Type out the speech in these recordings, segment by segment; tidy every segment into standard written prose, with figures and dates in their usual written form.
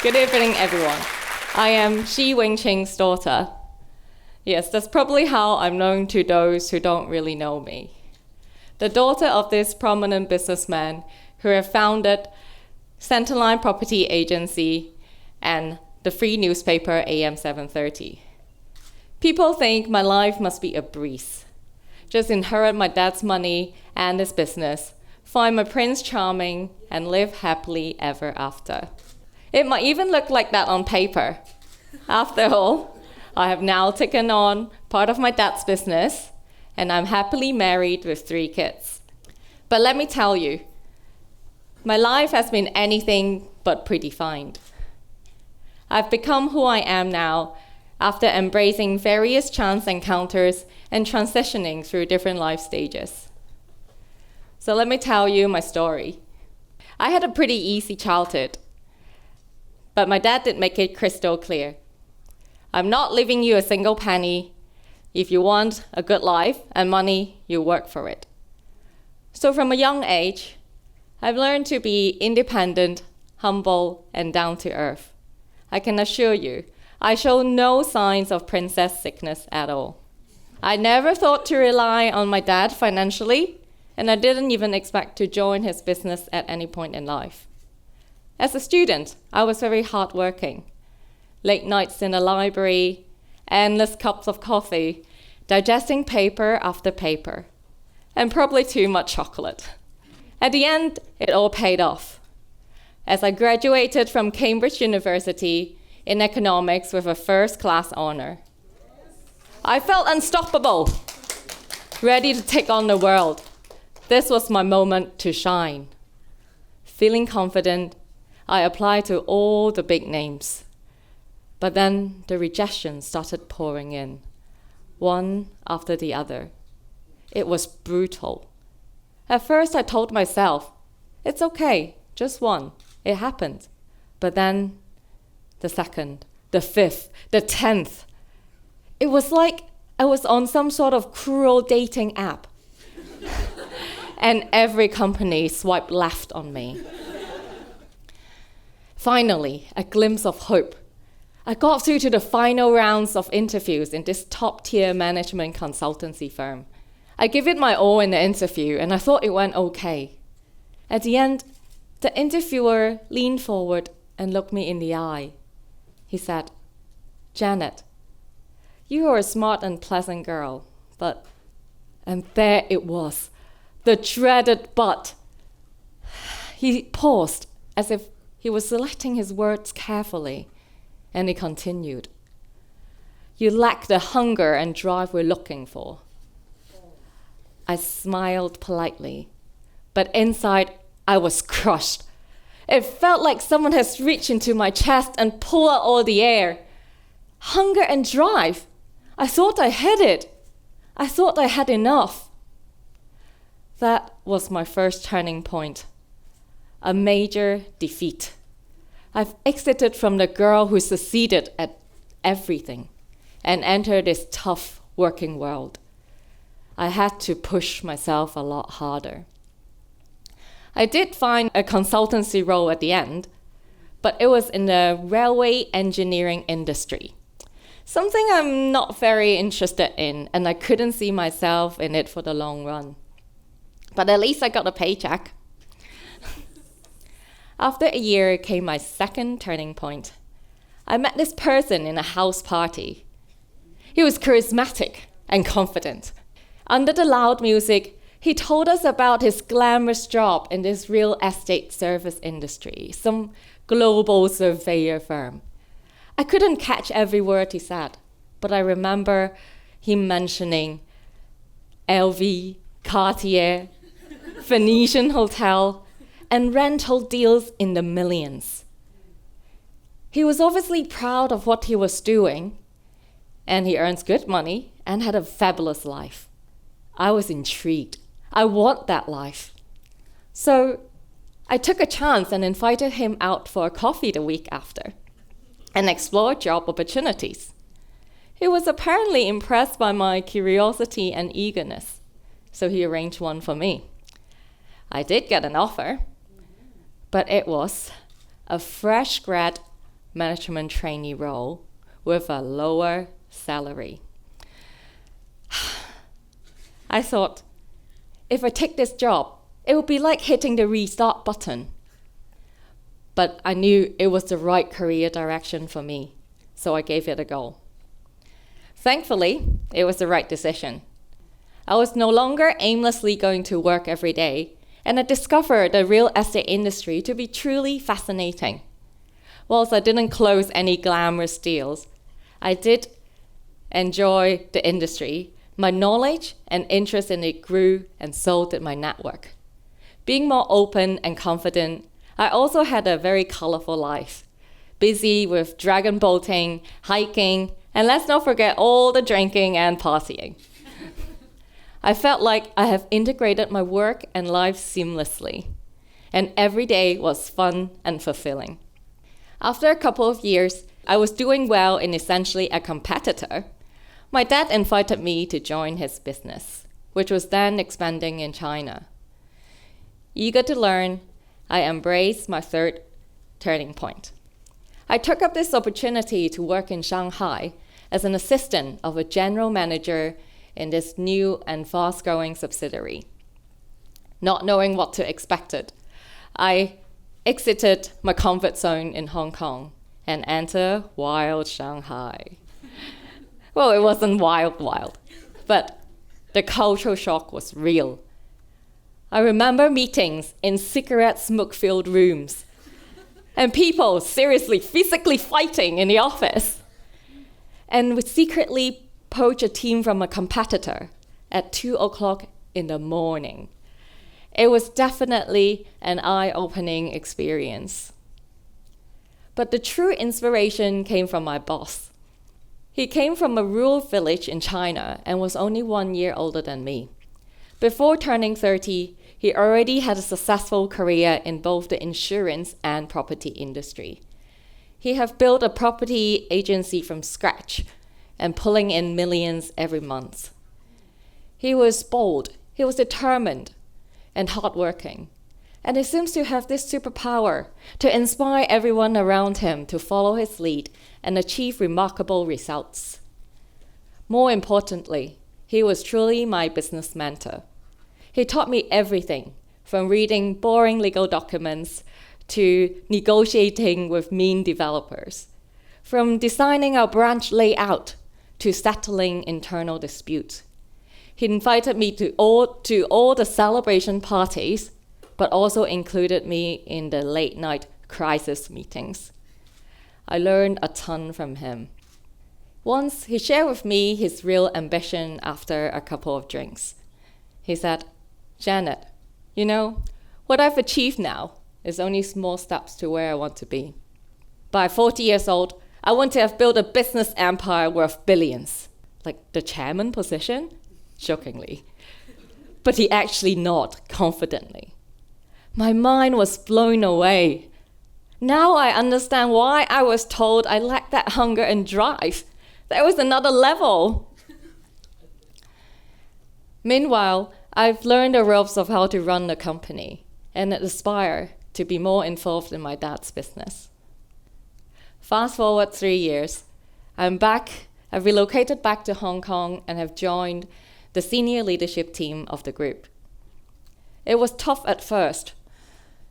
Good evening, everyone. I am Shih Wing-ching's daughter. Yes, that's probably how I'm known to those who don't really know me. The daughter of this prominent businessman who have founded Centerline Property Agency and the free newspaper AM 730. People think my life must be a breeze. Just inherit my dad's money and his business, find my Prince Charming, and live happily ever after. It might even look like that on paper. After all, I have now taken on part of my dad's business, and I'm happily married with 3 kids. But let me tell you, my life has been anything but predefined. I've become who I am now after embracing various chance encounters and transitioning through different life stages. So let me tell you my story. I had a pretty easy childhood, but my dad did make it crystal clear. I'm not leaving you a single penny. If you want a good life and money, you work for it. So from a young age, I've learned to be independent, humble, and down to earth. I can assure you, I show no signs of princess sickness at all. I never thought to rely on my dad financially, and I didn't even expect to join his business at any point in life. As a student, I was very hardworking. Late nights in the library, endless cups of coffee, digesting paper after paper, and probably too much chocolate. At the end, it all paid off. As I graduated from Cambridge University in economics with a first-class honor, I felt unstoppable, ready to take on the world. This was my moment to shine. Feeling confident, I applied to all the big names. But then the rejection started pouring in, one after the other. It was brutal. At first I told myself, it's okay, just one, it happened. But then the second, the 5th, the 10th. It was like I was on some sort of cruel dating app. And every company swiped left on me. Finally, a glimpse of hope. I got through to the final rounds of interviews in this top-tier management consultancy firm. I gave it my all in the interview, and I thought it went okay. At the end, the interviewer leaned forward and looked me in the eye. He said, "Janet, you are a smart and pleasant girl, but..." And there it was, the dreaded but. He paused as if he was selecting his words carefully, and he continued, "You lack the hunger and drive we're looking for." I smiled politely, but inside I was crushed. It felt like someone has reached into my chest and pulled out all the air. Hunger and drive. I thought I had it. I thought I had enough. That was my first turning point. A major defeat. I've exited from the girl who succeeded at everything and entered this tough working world. I had to push myself a lot harder. I did find a consultancy role at the end, but it was in the railway engineering industry. Something I'm not very interested in, and I couldn't see myself in it for the long run. But at least I got a paycheck. After a year came my second turning point. I met this person in a house party. He was charismatic and confident. Under the loud music, he told us about his glamorous job in this real estate service industry, some global surveyor firm. I couldn't catch every word he said, but I remember him mentioning LV, Cartier, Venetian Hotel, and rental deals in the millions. He was obviously proud of what he was doing, and he earns good money and had a fabulous life. I was intrigued. I want that life. So I took a chance and invited him out for a coffee the week after and explored job opportunities. He was apparently impressed by my curiosity and eagerness, so he arranged one for me. I did get an offer, but it was a fresh grad management trainee role with a lower salary. I thought, if I take this job, it would be like hitting the restart button. But I knew it was the right career direction for me, so I gave it a go. Thankfully, it was the right decision. I was no longer aimlessly going to work every day, and I discovered the real estate industry to be truly fascinating. Whilst I didn't close any glamorous deals, I did enjoy the industry. My knowledge and interest in it grew, and so did my network. Being more open and confident, I also had a very colorful life, busy with dragon boating, hiking, and let's not forget all the drinking and partying. I felt like I have integrated my work and life seamlessly, and every day was fun and fulfilling. After a couple of years, I was doing well in essentially a competitor. My dad invited me to join his business, which was then expanding in China. Eager to learn, I embraced my third turning point. I took up this opportunity to work in Shanghai as an assistant of a general manager in this new and fast-growing subsidiary. Not knowing what to expect, I exited my comfort zone in Hong Kong and entered wild Shanghai. Well, it wasn't wild, but the cultural shock was real. I remember meetings in cigarette smoke-filled rooms and people seriously, physically fighting in the office. And we secretly poach a team from a competitor at 2:00 in the morning. It was definitely an eye-opening experience. But the true inspiration came from my boss. He came from a rural village in China and was only 1 year older than me. Before turning 30, he already had a successful career in both the insurance and property industry. He had built a property agency from scratch and pulling in millions every month. He was bold, he was determined, and hardworking. And he seems to have this superpower to inspire everyone around him to follow his lead and achieve remarkable results. More importantly, he was truly my business mentor. He taught me everything, from reading boring legal documents to negotiating with mean developers, from designing our branch layout to settling internal disputes. He invited me to all the celebration parties, but also included me in the late-night crisis meetings. I learned a ton from him. Once, he shared with me his real ambition after a couple of drinks. He said, "Janet, you know, what I've achieved now is only small steps to where I want to be. By 40 years old, I want to have built a business empire worth billions." Like the chairman position? Shockingly. But he actually nodded confidently. My mind was blown away. Now I understand why I was told I lacked that hunger and drive. There was another level. Meanwhile, I've learned the ropes of how to run the company and aspire to be more involved in my dad's business. Fast forward 3 years, I'm back. I've relocated back to Hong Kong and have joined the senior leadership team of the group. It was tough at first,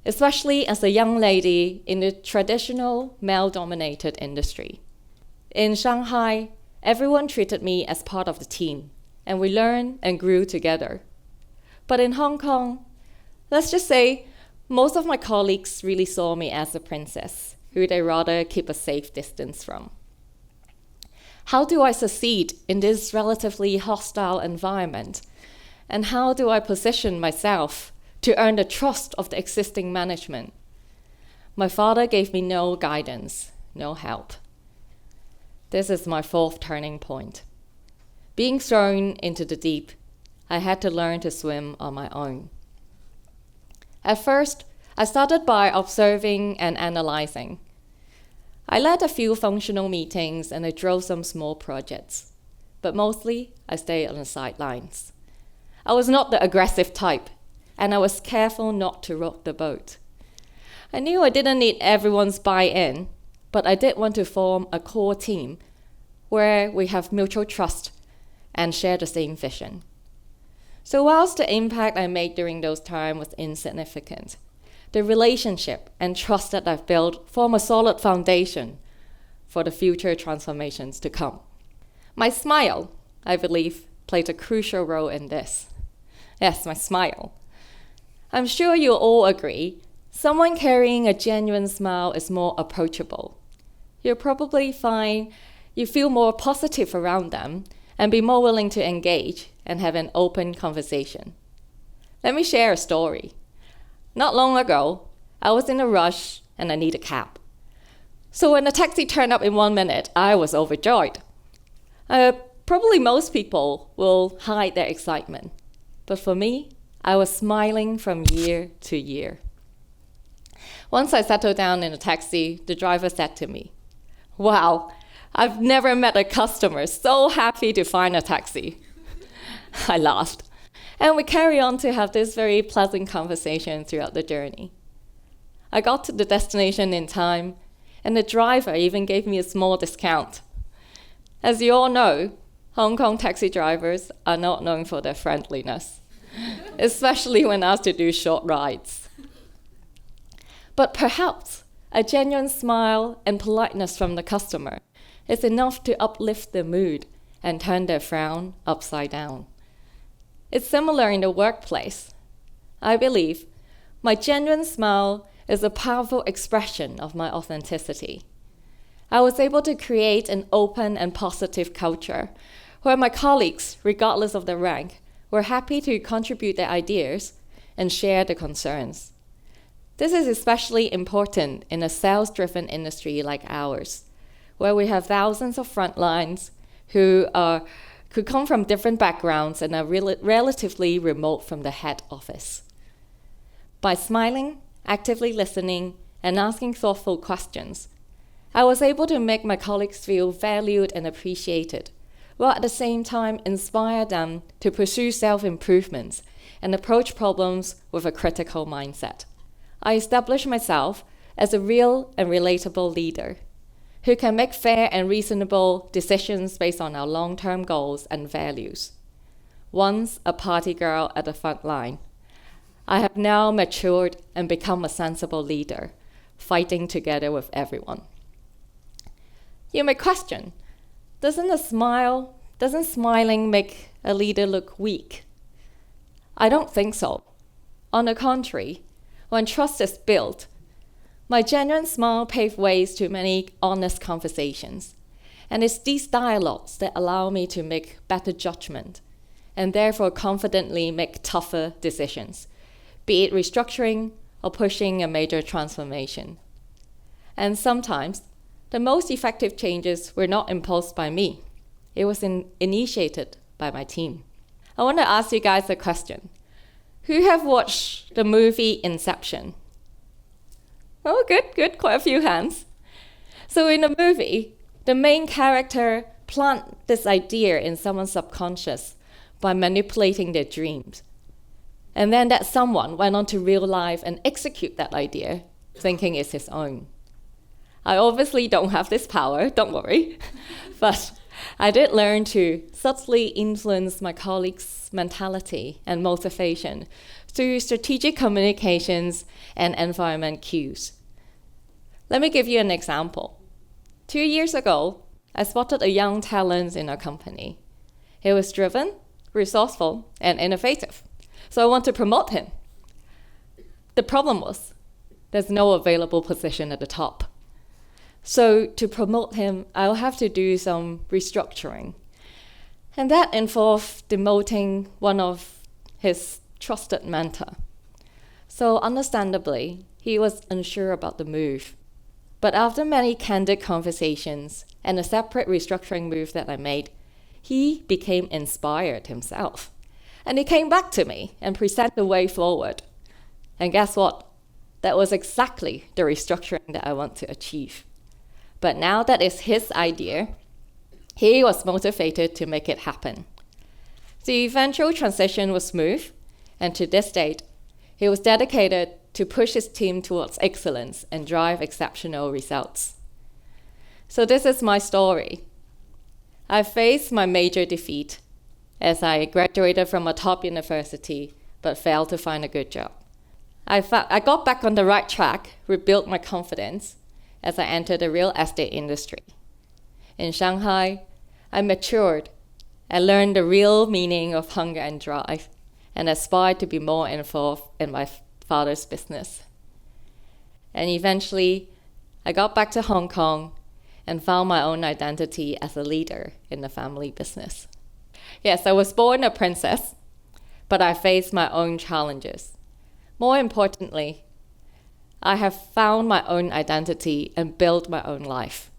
especially as a young lady in the traditional male-dominated industry. In Shanghai, everyone treated me as part of the team, and we learned and grew together. But in Hong Kong, let's just say, most of my colleagues really saw me as a princess, who they'd rather keep a safe distance from. How do I succeed in this relatively hostile environment? And how do I position myself to earn the trust of the existing management? My father gave me no guidance, no help. This is my fourth turning point. Being thrown into the deep, I had to learn to swim on my own. At first, I started by observing and analyzing. I led a few functional meetings and I drove some small projects, but mostly I stayed on the sidelines. I was not the aggressive type, and I was careful not to rock the boat. I knew I didn't need everyone's buy-in, but I did want to form a core team where we have mutual trust and share the same vision. So whilst the impact I made during those times was insignificant, the relationship and trust that I've built form a solid foundation for the future transformations to come. My smile, I believe, played a crucial role in this. Yes, my smile. I'm sure you'll all agree, someone carrying a genuine smile is more approachable. You'll probably find you feel more positive around them and be more willing to engage and have an open conversation. Let me share a story. Not long ago, I was in a rush and I needed a cab. So when the taxi turned up in 1 minute, I was overjoyed. Probably most people will hide their excitement, but for me, I was smiling from year to year. Once I settled down in a taxi, the driver said to me, "Wow, I've never met a customer so happy to find a taxi." I laughed, and we carried on to have this very pleasant conversation throughout the journey. I got to the destination in time, and the driver even gave me a small discount. As you all know, Hong Kong taxi drivers are not known for their friendliness, especially when asked to do short rides. But perhaps a genuine smile and politeness from the customer is enough to uplift their mood and turn their frown upside down. It's similar in the workplace. I believe my genuine smile is a powerful expression of my authenticity. I was able to create an open and positive culture where my colleagues, regardless of their rank, were happy to contribute their ideas and share their concerns. This is especially important in a sales-driven industry like ours, where we have thousands of frontlines who could come from different backgrounds and are relatively remote from the head office. By smiling, actively listening, and asking thoughtful questions, I was able to make my colleagues feel valued and appreciated, while at the same time inspire them to pursue self-improvements and approach problems with a critical mindset. I established myself as a real and relatable leader who can make fair and reasonable decisions based on our long-term goals and values. Once a party girl at the front line, I have now matured and become a sensible leader, fighting together with everyone. You may question, doesn't smiling make a leader look weak? I don't think so. On the contrary, when trust is built, my genuine smile paved ways to many honest conversations. And it's these dialogues that allow me to make better judgment and therefore confidently make tougher decisions, be it restructuring or pushing a major transformation. And sometimes, the most effective changes were not imposed by me. It was initiated by my team. I want to ask you guys a question. Who have watched the movie Inception? Oh, good, quite a few hands. So in the movie, the main character planted this idea in someone's subconscious by manipulating their dreams. And then that someone went on to real life and execute that idea, thinking it's his own. I obviously don't have this power, don't worry, but I did learn to subtly influence my colleagues' mentality and motivation through strategic communications and environment cues. Let me give you an example. 2 years ago, I spotted a young talent in our company. He was driven, resourceful, and innovative, so I want to promote him. The problem was, there's no available position at the top. So to promote him, I'll have to do some restructuring. And that involved demoting one of his trusted mentor. So understandably, he was unsure about the move. But after many candid conversations and a separate restructuring move that I made, he became inspired himself. And he came back to me and presented the way forward. And guess what? That was exactly the restructuring that I want to achieve. But now that it's his idea, he was motivated to make it happen. The eventual transition was smooth, and to this date, he was dedicated to push his team towards excellence and drive exceptional results. So this is my story. I faced my major defeat as I graduated from a top university but failed to find a good job. I got back on the right track, rebuilt my confidence as I entered the real estate industry. In Shanghai, I matured and learned the real meaning of hunger and drive, and aspired to be more involved in my father's business. And eventually, I got back to Hong Kong and found my own identity as a leader in the family business. Yes, I was born a princess, but I faced my own challenges. More importantly, I have found my own identity and built my own life.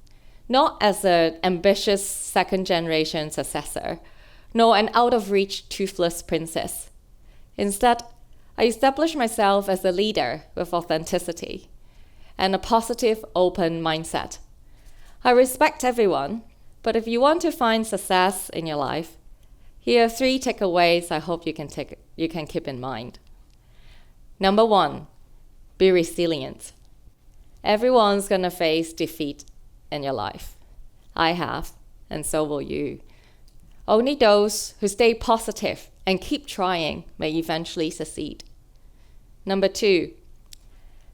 Not as an ambitious second-generation successor, nor an out-of-reach toothless princess. Instead, I established myself as a leader with authenticity and a positive, open mindset. I respect everyone, but if you want to find success in your life, here are 3 takeaways I hope you can keep in mind. Number 1, be resilient. Everyone's gonna face defeat in your life. I have, and so will you. Only those who stay positive and keep trying may eventually succeed. Number 2,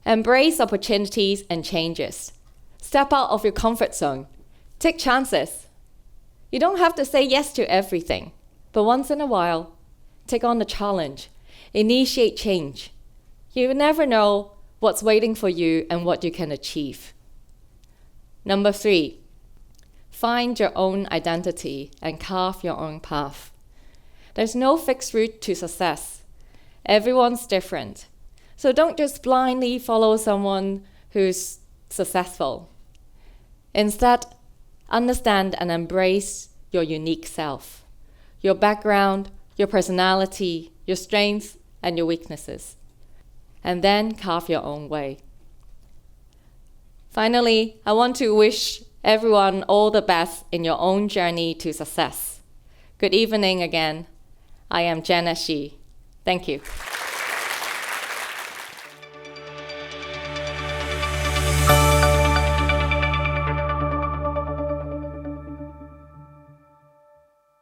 embrace opportunities and changes. Step out of your comfort zone. Take chances. You don't have to say yes to everything, but once in a while, take on the challenge. Initiate change. You never know what's waiting for you and what you can achieve. Number 3, find your own identity and carve your own path. There's no fixed route to success. Everyone's different. So don't just blindly follow someone who's successful. Instead, understand and embrace your unique self, your background, your personality, your strengths, and your weaknesses. And then carve your own way. Finally, I want to wish everyone all the best in your own journey to success. Good evening again. I am Shih. Thank you.